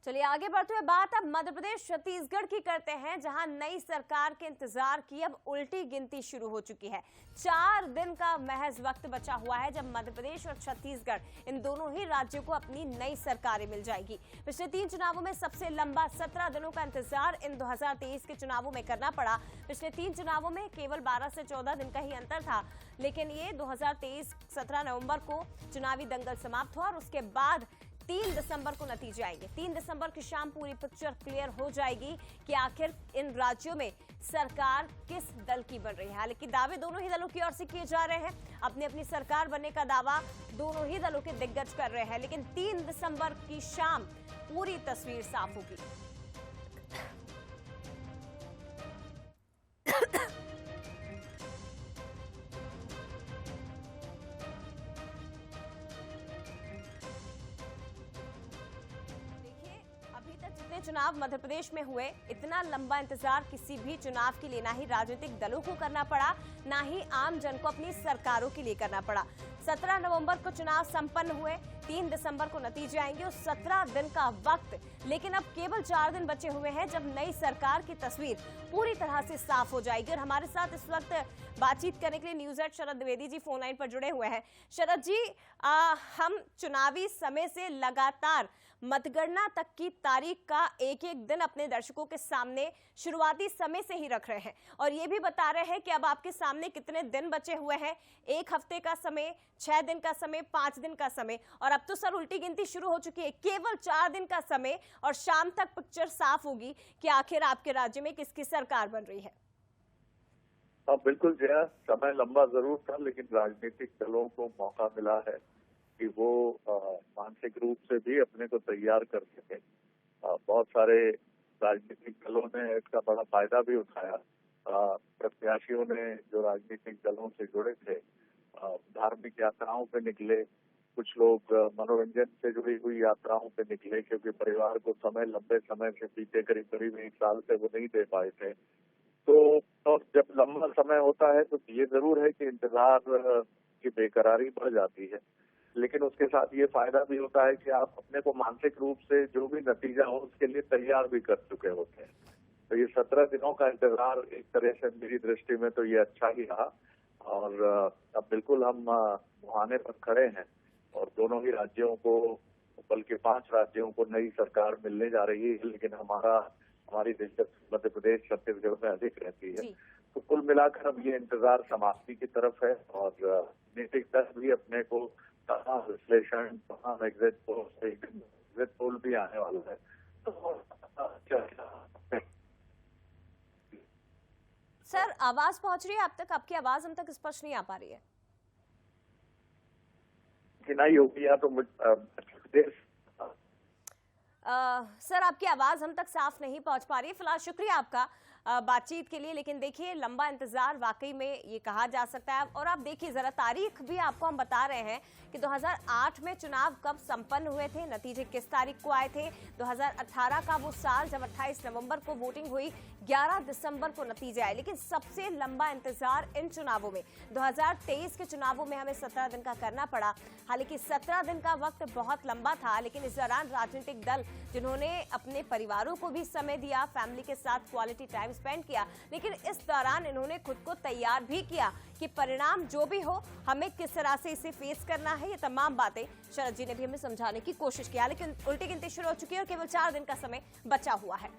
चलिए आगे बढ़ते हुए बात अब मध्य प्रदेश छत्तीसगढ़ की करते हैं, जहां नई सरकार के इंतजार की अब उल्टी गिनती शुरू हो चुकी है। 4 दिन का महज वक्त बचा हुआ है जब मध्य प्रदेश और छत्तीसगढ़ इन दोनों ही राज्यों को अपनी नई सरकारें मिल जाएगी। पिछले 3 चुनावों में सबसे लंबा 17 दिनों का इंतजार इन 2023 के चुनावों में करना पड़ा। पिछले 3 चुनावों में केवल 12 से 14 दिन का ही अंतर था, लेकिन ये 2023 17 नवंबर को चुनावी दंगल समाप्त हुआ और उसके बाद 3 दिसंबर को नतीजे आएंगे। 3 दिसंबर की शाम पूरी पिक्चर क्लियर हो जाएगी कि आखिर इन राज्यों में सरकार किस दल की बन रही है। हालांकि दावे दोनों ही दलों की ओर से किए जा रहे हैं, अपनी अपनी सरकार बनने का दावा दोनों ही दलों के दिग्गज कर रहे हैं, लेकिन 3 दिसंबर की शाम पूरी तस्वीर साफ होगी। जितने चुनाव मध्य प्रदेश में हुए, इतना लंबा इंतजार किसी भी चुनाव के लिए ना ही राजनीतिक दलों को करना पड़ा, ना ही आम जन को अपनी सरकारों के लिए करना पड़ा। 17 नवंबर को चुनाव संपन्न हुए, 3 दिसंबर को नतीजे आएंगे और 17 दिन का वक्त, लेकिन अब केवल 4 दिन बचे हुए हैं जब नई सरकार की तस्वीर पूरी तरह से साफ हो जाएगी। और हमारे साथ इस वक्त बातचीत करने के लिए न्यूज हेड शरद द्विवेदी जी फोन लाइन पर जुड़े हुए हैं। शरद जी, हम चुनावी समय से लगातार मतगणना तक की तारीख का एक एक दिन अपने दर्शकों के सामने शुरुआती समय से ही रख रहे हैं और ये भी बता रहे हैं कि अब आपके सामने कितने दिन बचे हुए हैं, 1 हफ्ते का समय, 6 दिन का समय, 5 दिन का समय, और अब तो सर उल्टी गिनती शुरू हो चुकी है। केवल 4 दिन का समय और शाम तक पिक्चर साफ होगी कि आखिर आपके राज्य में किसकी सरकार बन रही है। बिल्कुल जया, समय लंबा जरूर था, लेकिन राजनीतिक दलों को मौका मिला है कि वो मानसिक रूप से भी अपने को तैयार कर सके। बहुत सारे राजनीतिक दलों ने इसका बड़ा फायदा भी उठाया। प्रत्याशियों ने जो राजनीतिक दलों से जुड़े थे धार्मिक यात्राओं पे निकले, कुछ लोग मनोरंजन से जुड़ी हुई यात्राओं पे निकले, क्योंकि परिवार को समय लंबे समय से बीते करीब 1 साल से वो नहीं दे पाए थे। तो जब लंबा समय होता है तो ये जरूर है कि इंतजार की बेकरारी बढ़ जाती है, लेकिन उसके साथ ये फायदा भी होता है कि आप अपने को मानसिक रूप से जो भी नतीजा हो उसके लिए तैयार भी कर चुके होते हैं। तो ये 17 दिनों का इंतजार एक तरह से मेरी दृष्टि में तो ये अच्छा ही रहा और अब बिल्कुल हम मुहाने पर खड़े हैं और दोनों ही राज्यों को, बल्कि 5 राज्यों को नई सरकार मिलने जा रही है, लेकिन हमारी दिलचस्पी मध्य प्रदेश छत्तीसगढ़ में अधिक रहती है। तो कुल मिलाकर अब ये इंतजार समाप्ति की तरफ है और राजनीतिक दल भी अपने को तमाम विश्लेषण, तमाम एग्जिट पोल भी आने वाला है। तो सर आवाज पहुंच रही है आप तक? आपकी आवाज हम तक स्पष्ट नहीं आ पा रही है। नहीं होगी या तो सर आपकी आवाज हम तक साफ नहीं पहुंच पा रही है। फिलहाल शुक्रिया आपका बातचीत के लिए, लेकिन देखिए लंबा इंतजार वाकई में ये कहा जा सकता है। और आप देखिए जरा तारीख भी आपको हम बता रहे हैं कि 2008 में चुनाव कब संपन्न हुए थे, नतीजे किस तारीख को आए थे। 2018 का वो साल जब 28 नवंबर को वोटिंग हुई, 11 दिसंबर को नतीजे आए। लेकिन सबसे लंबा इंतजार इन चुनावों में 2023 के चुनावों में हमें 17 दिन का करना पड़ा। हालांकि 17 दिन का वक्त बहुत लंबा था, लेकिन इस दौरान राजनीतिक दल जिन्होंने अपने परिवारों को भी समय दिया, फैमिली के साथ क्वालिटी टाइम स्पेंड किया, लेकिन इस दौरान इन्होंने खुद को तैयार भी किया कि परिणाम जो भी हो हमें किस तरह से इसे फेस करना है। ये तमाम बातें शरद जी ने भी हमें समझाने की कोशिश किया, लेकिन उल्टी गिनती शुरू हो चुकी है और केवल 4 दिन का समय बचा हुआ है।